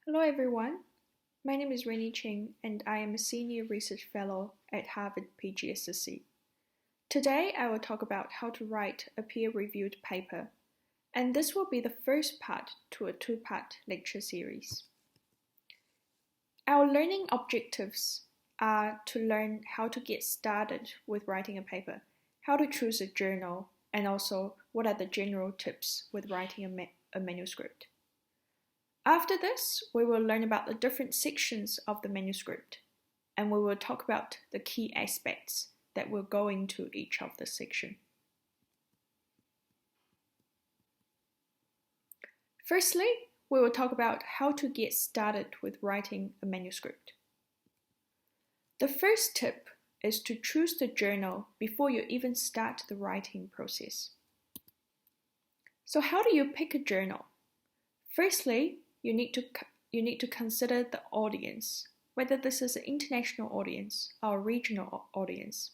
Hello everyone, my name is Rainy Ching and I am a Senior Research Fellow at Harvard PGSSC. Today I will talk about how to write a peer-reviewed paper, and this will be the first part to a two-part lecture series. Our learning objectives are to learn how to get started with writing a paper, how to choose a journal, and also what are the general tips with writing a manuscript. After this, we will learn about the different sections of the manuscript, and we will talk about the key aspects that will go into each of the section. Firstly, we will talk about how to get started with writing a manuscript. The first tip is to choose the journal before you even start the writing process. So how do you pick a journal? Firstly, you need to consider the audience, whether this is an international audience or a regional audience.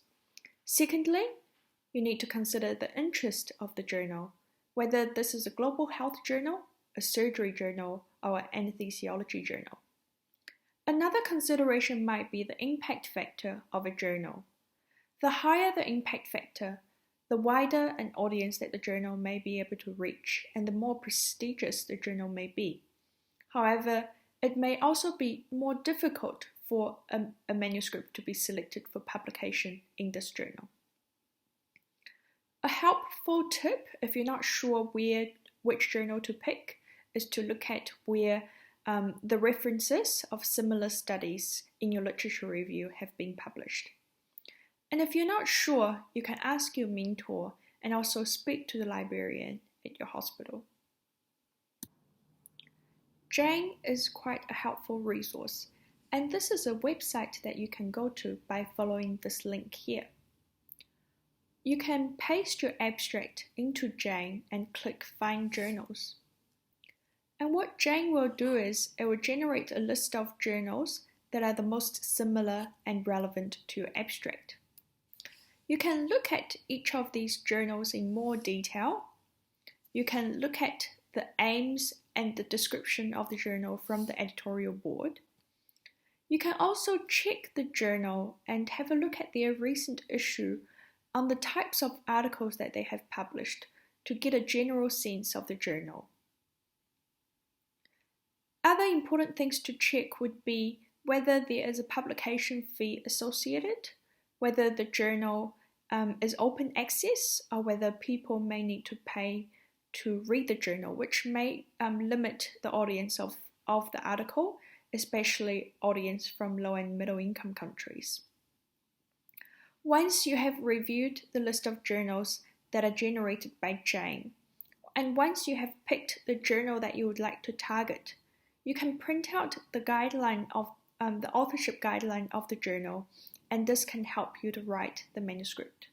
Secondly, you need to consider the interest of the journal, whether this is a global health journal, a surgery journal, or an anesthesiology journal. Another consideration might be the impact factor of a journal. The higher the impact factor, the wider an audience that the journal may be able to reach, and the more prestigious the journal may be. However, it may also be more difficult for a manuscript to be selected for publication in this journal. A helpful tip, if you're not sure which journal to pick, is to look at where the references of similar studies in your literature review have been published. And if you're not sure, you can ask your mentor and also speak to the librarian at your hospital. Jane is quite a helpful resource, and this is a website that you can go to by following this link here. You can paste your abstract into Jane and click Find Journals. And what Jane will do is it will generate a list of journals that are the most similar and relevant to your abstract. You can look at each of these journals in more detail. You can look at the aims and the description of the journal from the editorial board. You can also check the journal and have a look at their recent issue on the types of articles that they have published to get a general sense of the journal. Other important things to check would be whether there is a publication fee associated, whether the journal is open access, or whether people may need to pay to read the journal, which may limit the audience of the article, especially audience from low and middle income countries. Once you have reviewed the list of journals that are generated by Jane, and once you have picked the journal that you would like to target, you can print out the guideline of the authorship guideline of the journal, and this can help you to write the manuscript.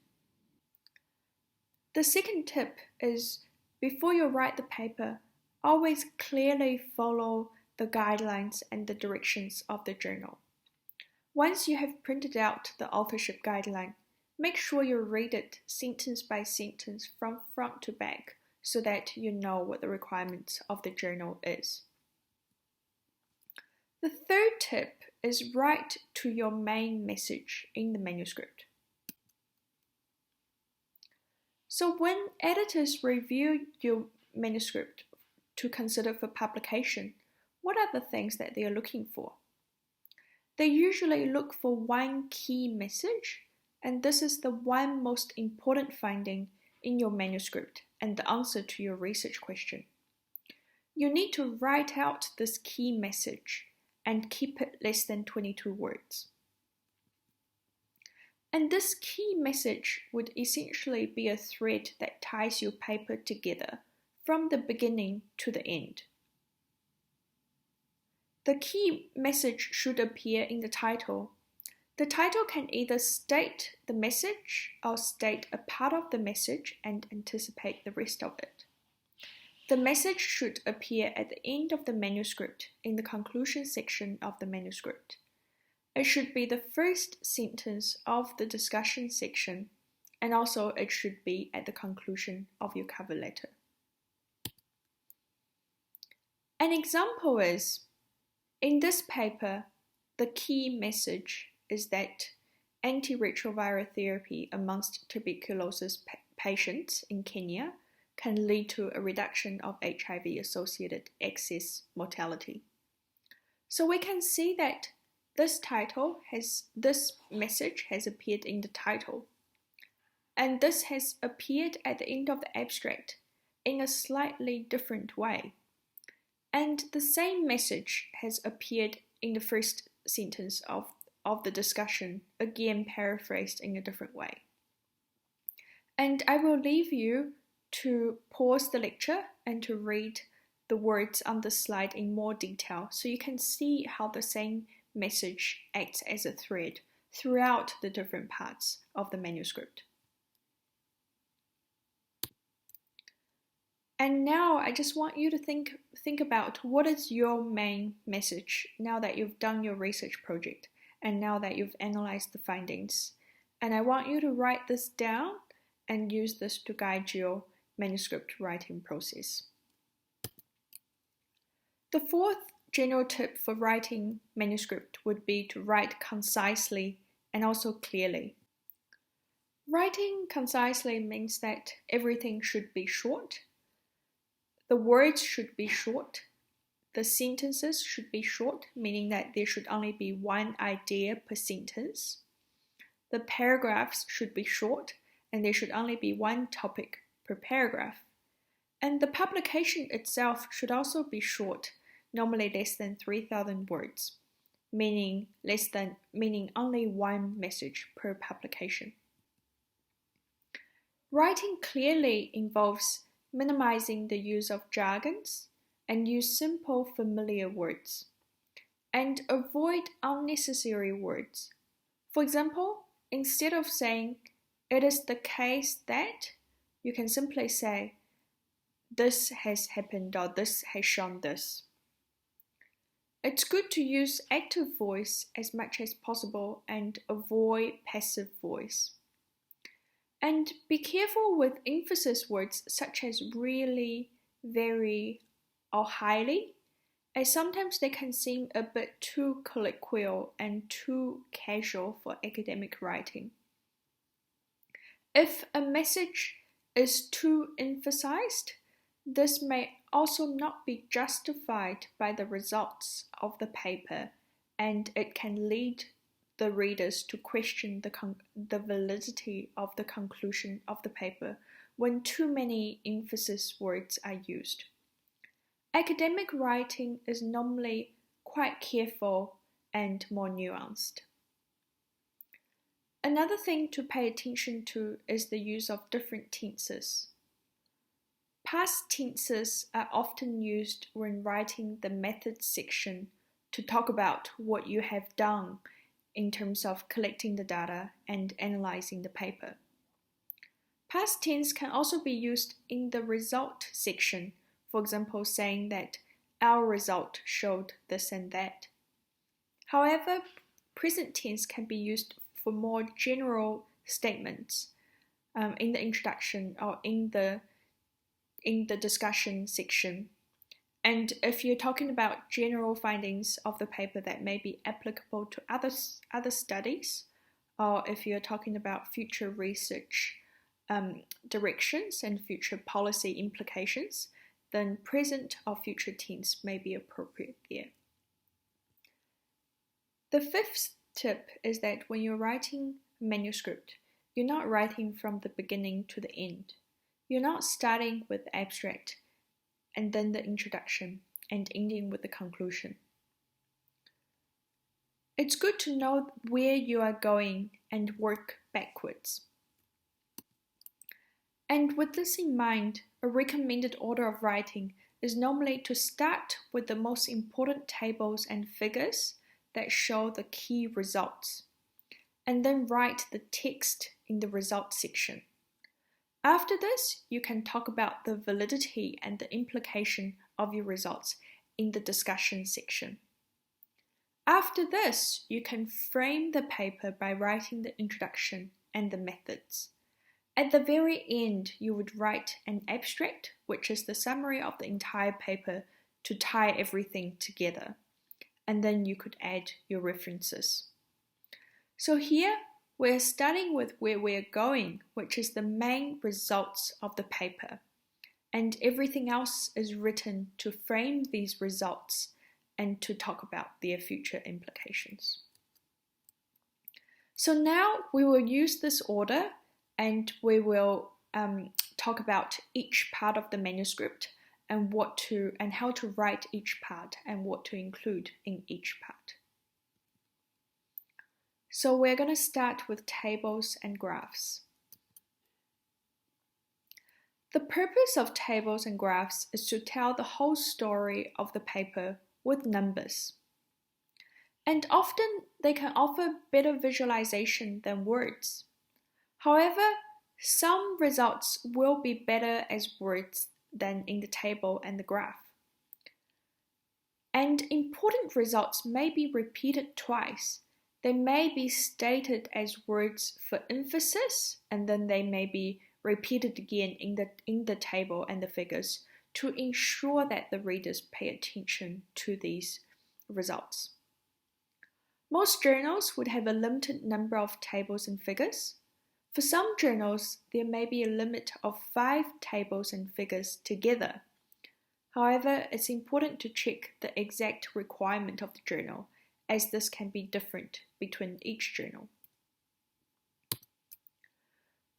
The second tip is, before you write the paper, always clearly follow the guidelines and the directions of the journal. Once you have printed out the authorship guideline, make sure you read it sentence by sentence from front to back so that you know what the requirements of the journal is. The third tip is write to your main message in the manuscript. So when editors review your manuscript to consider for publication, what are the things that they are looking for? They usually look for one key message, and this is the one most important finding in your manuscript and the answer to your research question. You need to write out this key message and keep it less than 22 words. And this key message would essentially be a thread that ties your paper together from the beginning to the end. The key message should appear in the title. The title can either state the message or state a part of the message and anticipate the rest of it. The message should appear at the end of the manuscript in the conclusion section of the manuscript. It should be the first sentence of the discussion section, and also it should be at the conclusion of your cover letter. An example is, In this paper, the key message is that antiretroviral therapy amongst tuberculosis patients in Kenya can lead to a reduction of HIV-associated excess mortality. So we can see that this message has appeared in the title, and this has appeared at the end of the abstract in a slightly different way. And the same message has appeared in the first sentence of the discussion, again paraphrased in a different way. And I will leave you to pause the lecture and to read the words on the slide in more detail so you can see how the same message acts as a thread throughout the different parts of the manuscript. And now I just want you to think about what is your main message now that you've done your research project and now that you've analyzed the findings. And I want you to write this down and use this to guide your manuscript writing process. The fourth general tip for writing manuscript would be to write concisely and also clearly. Writing concisely means that everything should be short. The words should be short. The sentences should be short, meaning that there should only be one idea per sentence. The paragraphs should be short, and there should only be one topic per paragraph. And the publication itself should also be short, normally less than 3,000 words, meaning only one message per publication. Writing clearly involves minimizing the use of jargons and use simple, familiar words, and avoid unnecessary words. For example, instead of saying, "It is the case that," you can simply say, "This has happened," or "This has shown this." It's good to use active voice as much as possible and avoid passive voice. And be careful with emphasis words such as really, very, or highly, as sometimes they can seem a bit too colloquial and too casual for academic writing. If a message is too emphasized, this may also not be justified by the results of the paper, and it can lead the readers to question the validity of the conclusion of the paper when too many emphasis words are used. Academic writing is normally quite careful and more nuanced. Another thing to pay attention to is the use of different tenses. Past tenses are often used when writing the methods section to talk about what you have done in terms of collecting the data and analyzing the paper. Past tense can also be used in the result section, for example, saying that our result showed this and that. However, present tense can be used for more general statements in the introduction or in the discussion section. And if you're talking about general findings of the paper that may be applicable to other studies, or if you're talking about future research directions and future policy implications, then present or future tense may be appropriate there. The fifth tip is that when you're writing a manuscript, you're not writing from the beginning to the end. You're not starting with the abstract and then the introduction and ending with the conclusion. It's good to know where you are going and work backwards. And with this in mind, a recommended order of writing is normally to start with the most important tables and figures that show the key results, and then write the text in the results section. After this, you can talk about the validity and the implication of your results in the discussion section. After this, you can frame the paper by writing the introduction and the methods. At the very end, you would write an abstract, which is the summary of the entire paper to tie everything together. and then you could add your references. So here we're starting with where we're going, which is the main results of the paper, and everything else is written to frame these results and to talk about their future implications. So now we will use this order and we will talk about each part of the manuscript and how to write each part and what to include in each part. So we're going to start with tables and graphs. The purpose of tables and graphs is to tell the whole story of the paper with numbers. And often they can offer better visualization than words. However, some results will be better as words than in the table and the graph. And important results may be repeated twice. They may be stated as words for emphasis, and then they may be repeated again in the table and the figures to ensure that the readers pay attention to these results. Most journals would have a limited number of tables and figures. For some journals, there may be a limit of 5 tables and figures together. However, it's important to check the exact requirement of the journal, as this can be different between each journal.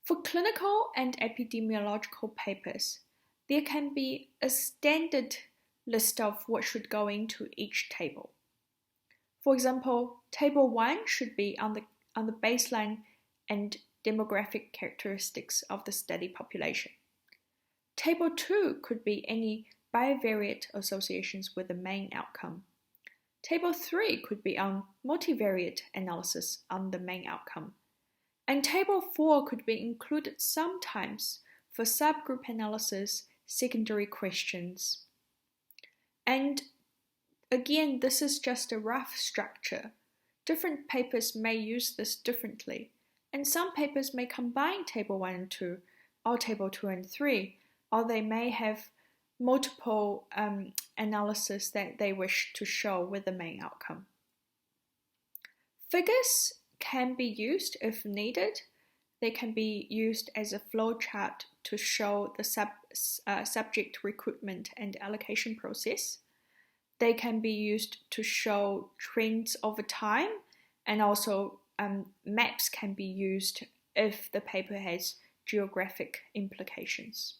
For clinical and epidemiological papers, there can be a standard list of what should go into each table. For example, Table 1 should be on the baseline and demographic characteristics of the study population. Table 2 could be any bivariate associations with the main outcome. Table 3 could be on multivariate analysis on the main outcome. And Table 4 could be included sometimes for subgroup analysis, secondary questions. And again, this is just a rough structure. Different papers may use this differently, and some papers may combine Table 1 and 2, or Table 2 and 3, or they may have multiple analysis that they wish to show with the main outcome. Figures can be used if needed. They can be used as a flowchart to show the subject recruitment and allocation process. They can be used to show trends over time, and also maps can be used if the paper has geographic implications.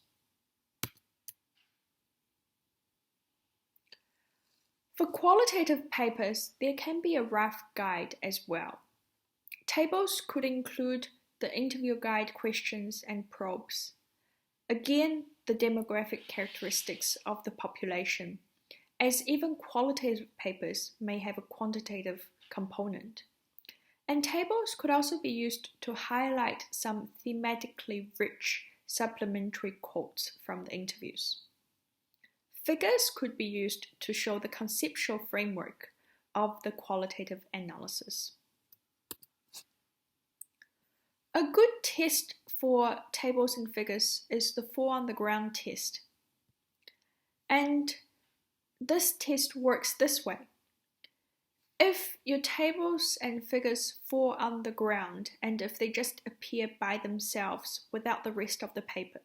For qualitative papers, there can be a rough guide as well. Tables could include the interview guide questions and probes. Again, the demographic characteristics of the population, as even qualitative papers may have a quantitative component. And tables could also be used to highlight some thematically rich supplementary quotes from the interviews. Figures could be used to show the conceptual framework of the qualitative analysis. A good test for tables and figures is the 4 on the ground test. And this test works this way. If your tables and figures fall on the ground and if they just appear by themselves without the rest of the paper,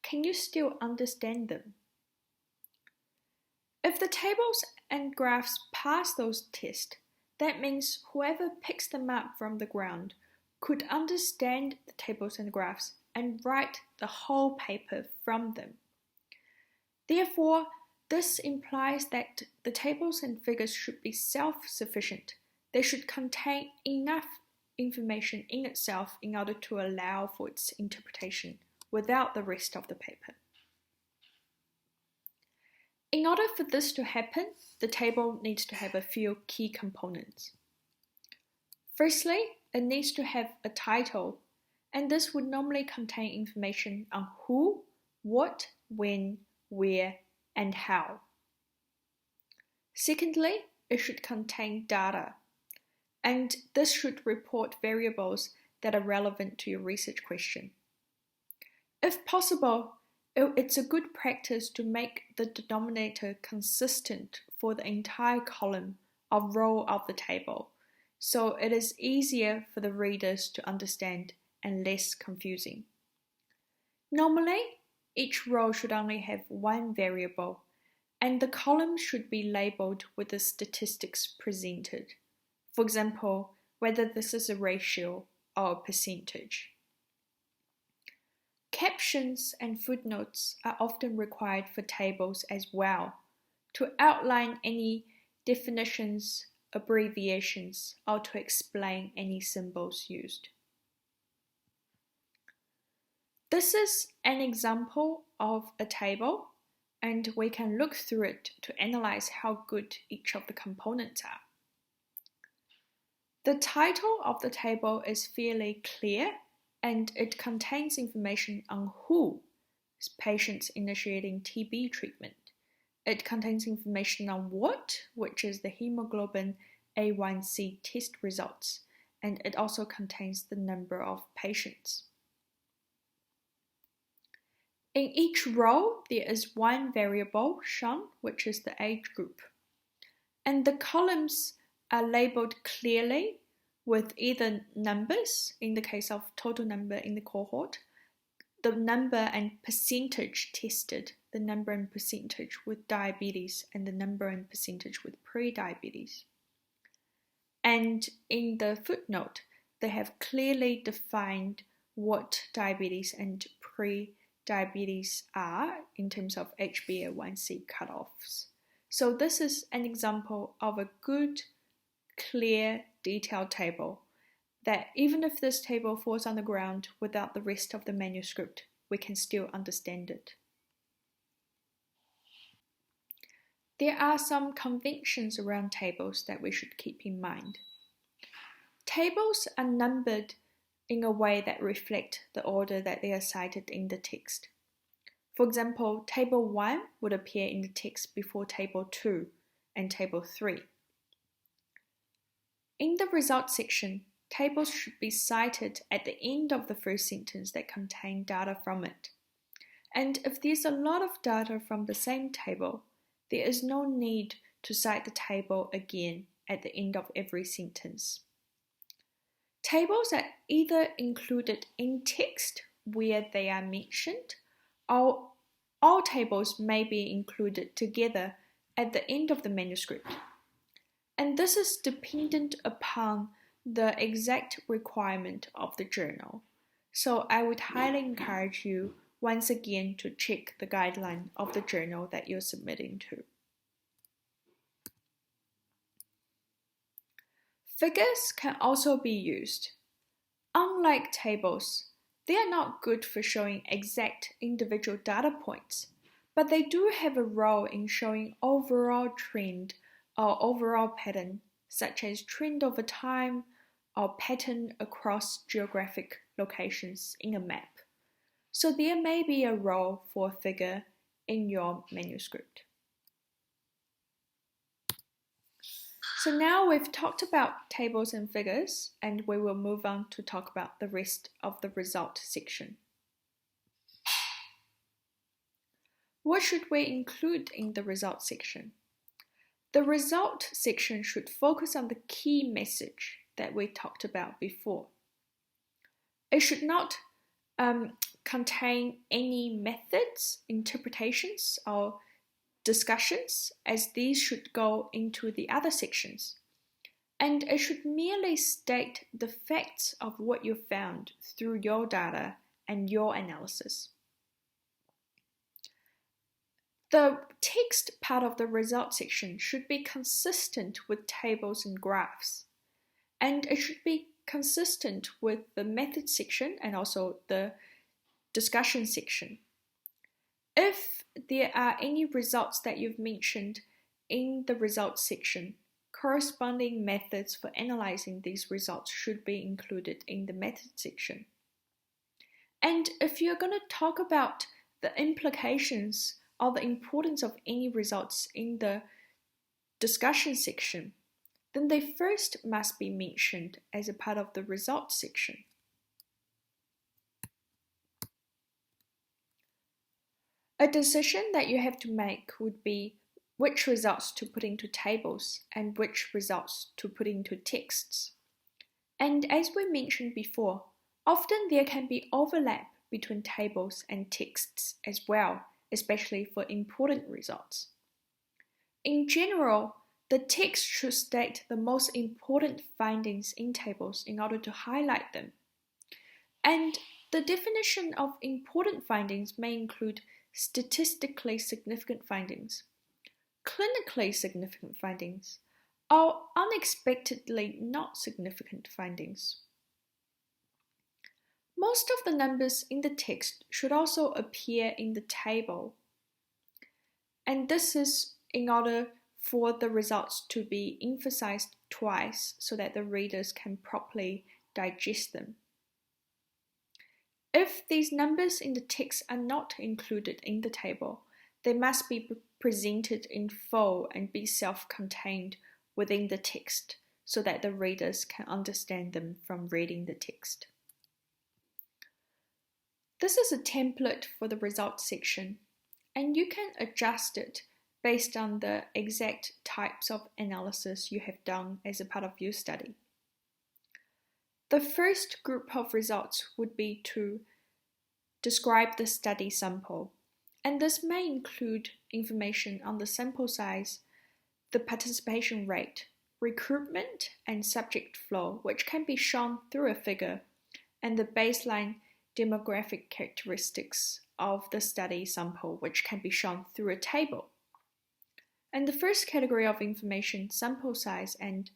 can you still understand them? If the tables and graphs pass those tests, that means whoever picks them up from the ground could understand the tables and graphs and write the whole paper from them. Therefore, this implies that the tables and figures should be self-sufficient. They should contain enough information in itself in order to allow for its interpretation without the rest of the paper. In order for this to happen, the table needs to have a few key components. Firstly, it needs to have a title, and this would normally contain information on who, what, when, where, and how. Secondly, it should contain data, and this should report variables that are relevant to your research question. If possible, it's a good practice to make the denominator consistent for the entire column role of the table, so it is easier for the readers to understand and less confusing. Normally, each row should only have one variable, and the columns should be labeled with the statistics presented. For example, whether this is a ratio or a percentage. Captions and footnotes are often required for tables as well, to outline any definitions, abbreviations, or to explain any symbols used. This is an example of a table, and we can look through it to analyze how good each of the components are. The title of the table is fairly clear, and it contains information on who is patients initiating TB treatment. It contains information on what, which is the hemoglobin A1C test results, and it also contains the number of patients. In each row, there is one variable shown, which is the age group. And the columns are labeled clearly with either numbers, in the case of total number in the cohort, the number and percentage tested, the number and percentage with diabetes, and the number and percentage with pre-diabetes. And in the footnote, they have clearly defined what diabetes and pre-diabetes are in terms of HbA1c cutoffs. So this is an example of a good, clear, detailed table that even if this table falls on the ground without the rest of the manuscript, we can still understand it. There are some conventions around tables that we should keep in mind. Tables are numbered in a way that reflect the order that they are cited in the text. For example, Table 1 would appear in the text before Table 2 and Table 3. In the results section, tables should be cited at the end of the first sentence that contain data from it. And if there's a lot of data from the same table, there is no need to cite the table again at the end of every sentence. Tables are either included in text where they are mentioned, or all tables may be included together at the end of the manuscript. And this is dependent upon the exact requirement of the journal. So I would highly encourage you once again to check the guideline of the journal that you're submitting to. Figures can also be used. Unlike tables, they are not good for showing exact individual data points, but they do have a role in showing overall trend or overall pattern, such as trend over time or pattern across geographic locations in a map. So there may be a role for a figure in your manuscript. So now we've talked about tables and figures, and we will move on to talk about the rest of the result section. What should we include in the result section? The result section should focus on the key message that we talked about before. It should not contain any methods, interpretations, or discussions, as these should go into the other sections. And it should merely state the facts of what you found through your data and your analysis. The text part of the result section should be consistent with tables and graphs, and it should be consistent with the method section and also the discussion section. If there are any results that you've mentioned in the results section, corresponding methods for analyzing these results should be included in the method section. And if you're going to talk about the implications or the importance of any results in the discussion section, then they first must be mentioned as a part of the results section. A decision that you have to make would be which results to put into tables and which results to put into texts. And as we mentioned before, often there can be overlap between tables and texts as well, especially for important results. In general, the text should state the most important findings in tables in order to highlight them. And the definition of important findings may include statistically significant findings, clinically significant findings, or unexpectedly not significant findings. Most of the numbers in the text should also appear in the table, and this is in order for the results to be emphasized twice so that the readers can properly digest them. If these numbers in the text are not included in the table, they must be presented in full and be self-contained within the text so that the readers can understand them from reading the text. This is a template for the results section, and you can adjust it based on the exact types of analysis you have done as a part of your study. The first group of results would be to describe the study sample, and this may include information on the sample size, the participation rate, recruitment, and subject flow, which can be shown through a figure, and the baseline demographic characteristics of the study sample, which can be shown through a table. And the first category of information, sample size and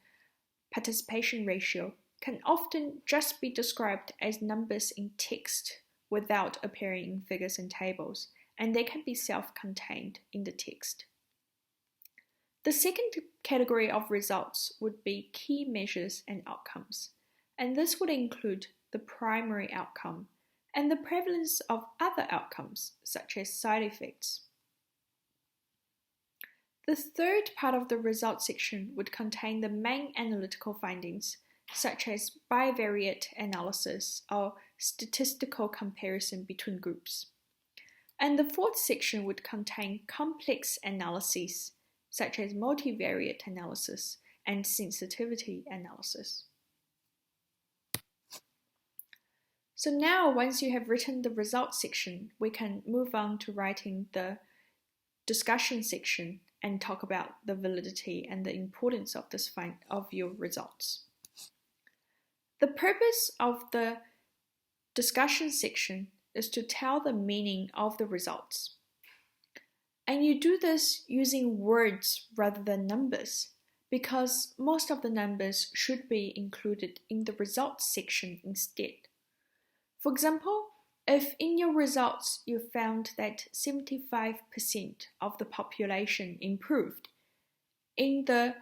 participation ratio, can often just be described as numbers in text without appearing in figures and tables, and they can be self-contained in the text. The second category of results would be key measures and outcomes, and this would include the primary outcome and the prevalence of other outcomes, such as side effects. The third part of the results section would contain the main analytical findings, such as bivariate analysis or statistical comparison between groups. And the fourth section would contain complex analyses, such as multivariate analysis and sensitivity analysis. So now, once you have written the results section, we can move on to writing the discussion section and talk about the validity and the importance of your results. The purpose of the discussion section is to tell the meaning of the results. And you do this using words rather than numbers, because most of the numbers should be included in the results section instead. For example, if in your results you found that 75% of the population improved, in the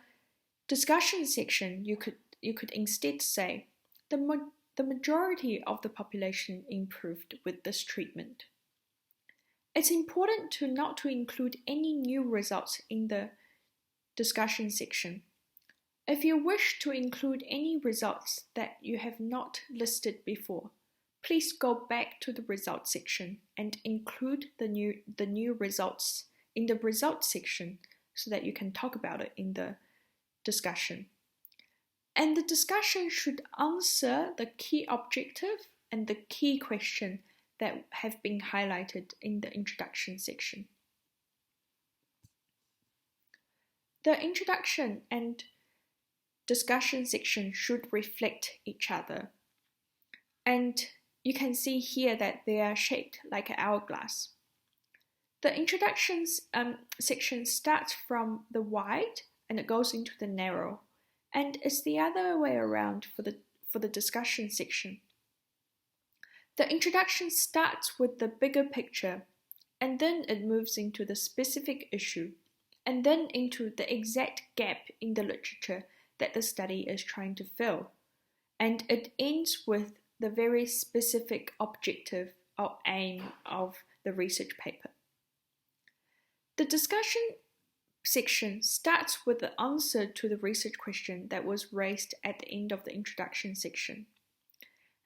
discussion section you could instead say the majority of the population improved with this treatment. It's important not to include any new results in the discussion section. If you wish to include any results that you have not listed before, please go back to the results section and include the new results in the results section so that you can talk about it in the discussion. And the discussion should answer the key objective and the key question that have been highlighted in the introduction section. The introduction and discussion section should reflect each other. And you can see here that they are shaped like an hourglass. The introduction section starts from the wide and it goes into the narrow, and it's the other way around for the discussion section. The introduction starts with the bigger picture, and then it moves into the specific issue, and then into the exact gap in the literature that the study is trying to fill, and it ends with the very specific objective or aim of the research paper. The discussion section starts with the answer to the research question that was raised at the end of the introduction section.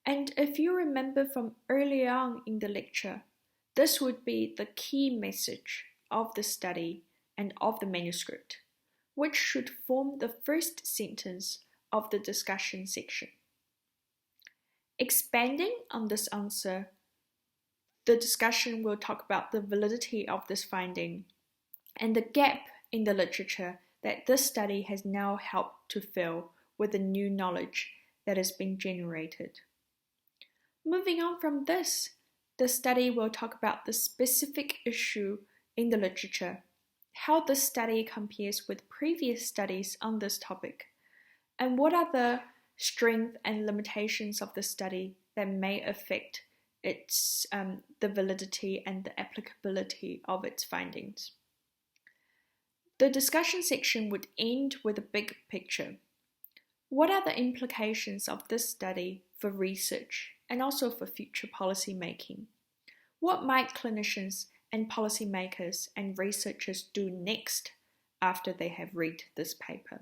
And if you remember from early on in the lecture, this would be the key message of the study and of the manuscript, which should form the first sentence of the discussion section. Expanding on this answer, the discussion will talk about the validity of this finding and the gap in the literature that this study has now helped to fill with the new knowledge that has been generated. Moving on from this, the study will talk about the specific issue in the literature, how this study compares with previous studies on this topic, and what are the strengths and limitations of the study that may affect its the validity and the applicability of its findings. The discussion section would end with a big picture. What are the implications of this study for research and also for future policy making? What might clinicians and policymakers and researchers do next after they have read this paper?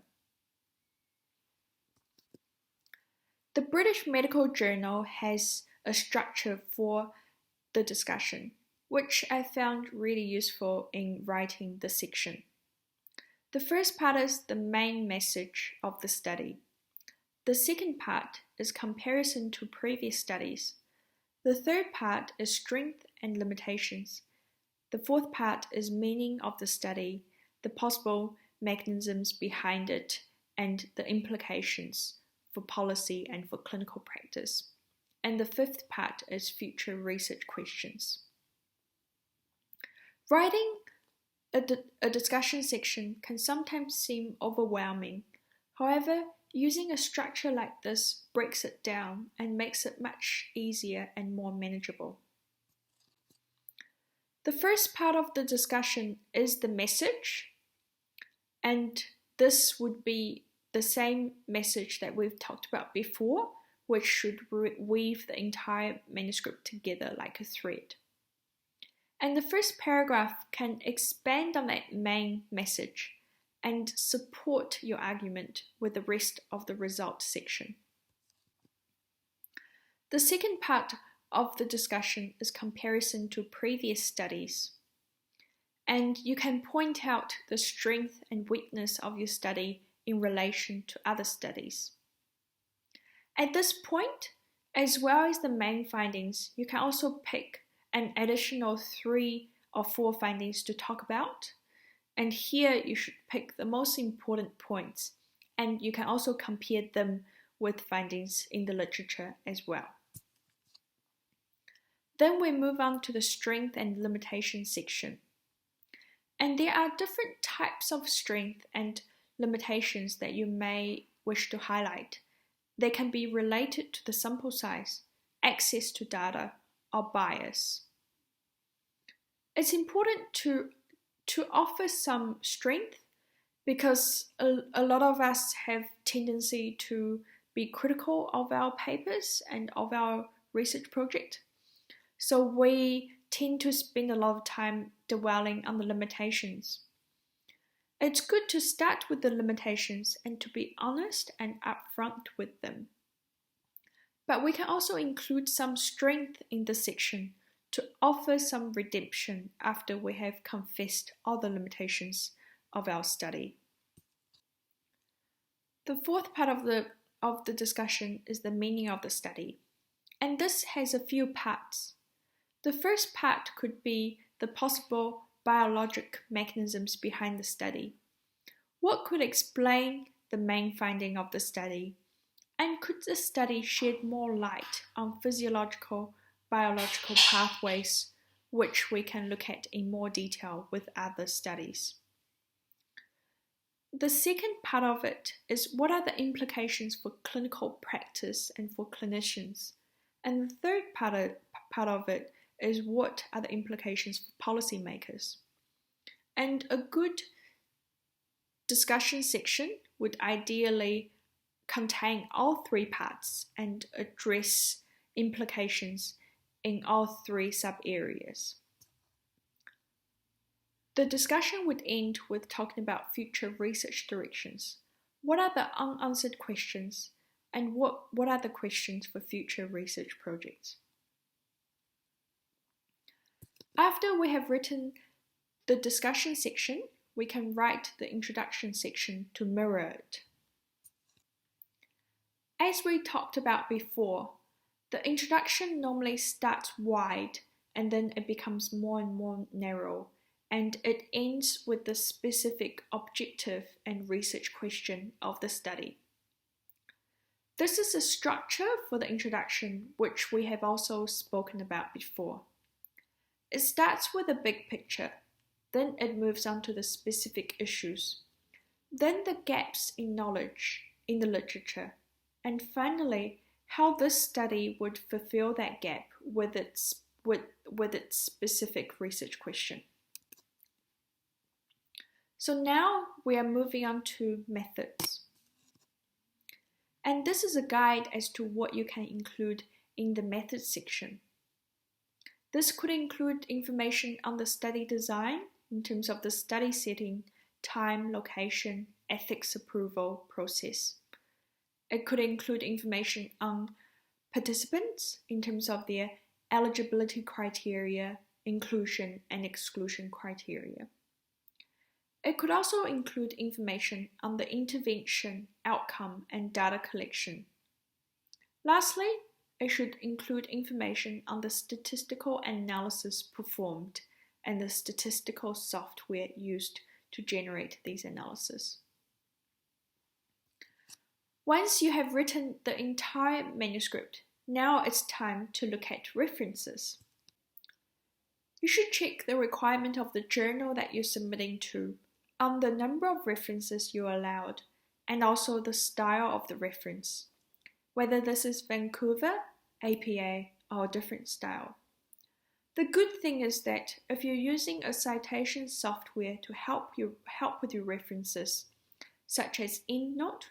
The British Medical Journal has a structure for the discussion, which I found really useful in writing the section. The first part is the main message of the study. The second part is comparison to previous studies. The third part is strength and limitations. The fourth part is meaning of the study, the possible mechanisms behind it, and the implications for policy and for clinical practice. And the fifth part is future research questions. Writing a discussion section can sometimes seem overwhelming. However, using a structure like this breaks it down and makes it much easier and more manageable. The first part of the discussion is the message, and this would be the same message that we've talked about before, which should weave the entire manuscript together like a thread. And the first paragraph can expand on that main message and support your argument with the rest of the result section. The second part of the discussion is comparison to previous studies. And you can point out the strength and weakness of your study in relation to other studies. At this point, as well as the main findings, you can also pick an additional 3 or 4 findings to talk about. And here you should pick the most important points, and you can also compare them with findings in the literature as well. Then we move on to the strength and limitation section. And there are different types of strength and limitations that you may wish to highlight. They can be related to the sample size, access to data, or bias. It's important to offer some strength because a lot of us have tendency to be critical of our papers and of our research project. So we tend to spend a lot of time dwelling on the limitations. It's good to start with the limitations and to be honest and upfront with them. But we can also include some strength in the section to offer some redemption after we have confessed all the limitations of our study. The fourth part of the discussion is the meaning of the study, and this has a few parts. The first part could be the possible biologic mechanisms behind the study. What could explain the main finding of the study? And could the study shed more light on physiological, biological pathways, which we can look at in more detail with other studies? The second part of it is what are the implications for clinical practice and for clinicians? And the third part of it is what are the implications for policymakers? And a good discussion section would ideally contain all 3 parts and address implications in all 3 sub-areas. The discussion would end with talking about future research directions. What are the unanswered questions and what are the questions for future research projects? After we have written the discussion section, we can write the introduction section to mirror it. As we talked about before, the introduction normally starts wide and then it becomes more and more narrow, and it ends with the specific objective and research question of the study. This is a structure for the introduction which we have also spoken about before. It starts with a big picture, then it moves on to the specific issues, then the gaps in knowledge in the literature, and finally, how this study would fulfill that gap with its specific research question. So now we are moving on to methods. And this is a guide as to what you can include in the methods section. This could include information on the study design in terms of the study setting, time, location, ethics approval process. It could include information on participants in terms of their eligibility criteria, inclusion and exclusion criteria. It could also include information on the intervention, outcome, and data collection. Lastly, it should include information on the statistical analysis performed and the statistical software used to generate these analyses. Once you have written the entire manuscript, now it's time to look at references. You should check the requirement of the journal that you're submitting to on the number of references you're allowed and also the style of the reference, whether this is Vancouver, APA, or a different style. The good thing is that if you're using a citation software to help with your references, such as EndNote,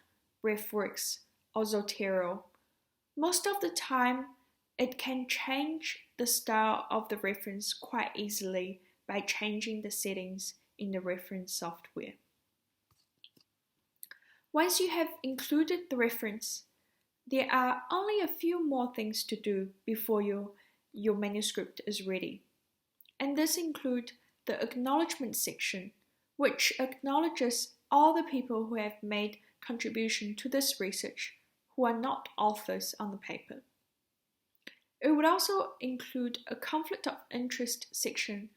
RefWorks, or Zotero, most of the time it can change the style of the reference quite easily by changing the settings in the reference software. Once you have included the reference, there are only a few more things to do before your manuscript is ready. And this includes the acknowledgement section, which acknowledges all the people who have made contribution to this research who are not authors on the paper. It would also include a conflict of interest section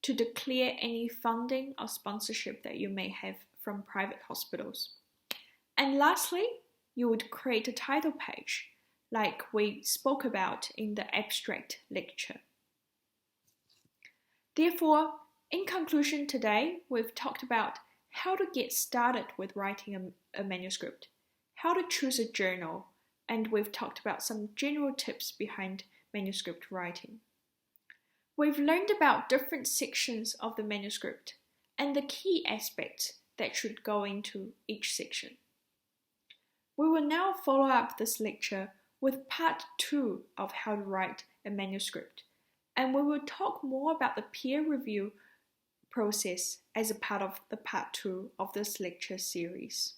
to declare any funding or sponsorship that you may have from private hospitals. And lastly, you would create a title page like we spoke about in the abstract lecture. Therefore, in conclusion today, we've talked about how to get started with writing a manuscript, how to choose a journal, and we've talked about some general tips behind manuscript writing. We've learned about different sections of the manuscript and the key aspects that should go into each section. We will now follow up this lecture with part 2 of how to write a manuscript, and we will talk more about the peer review process as a part of the part 2 of this lecture series.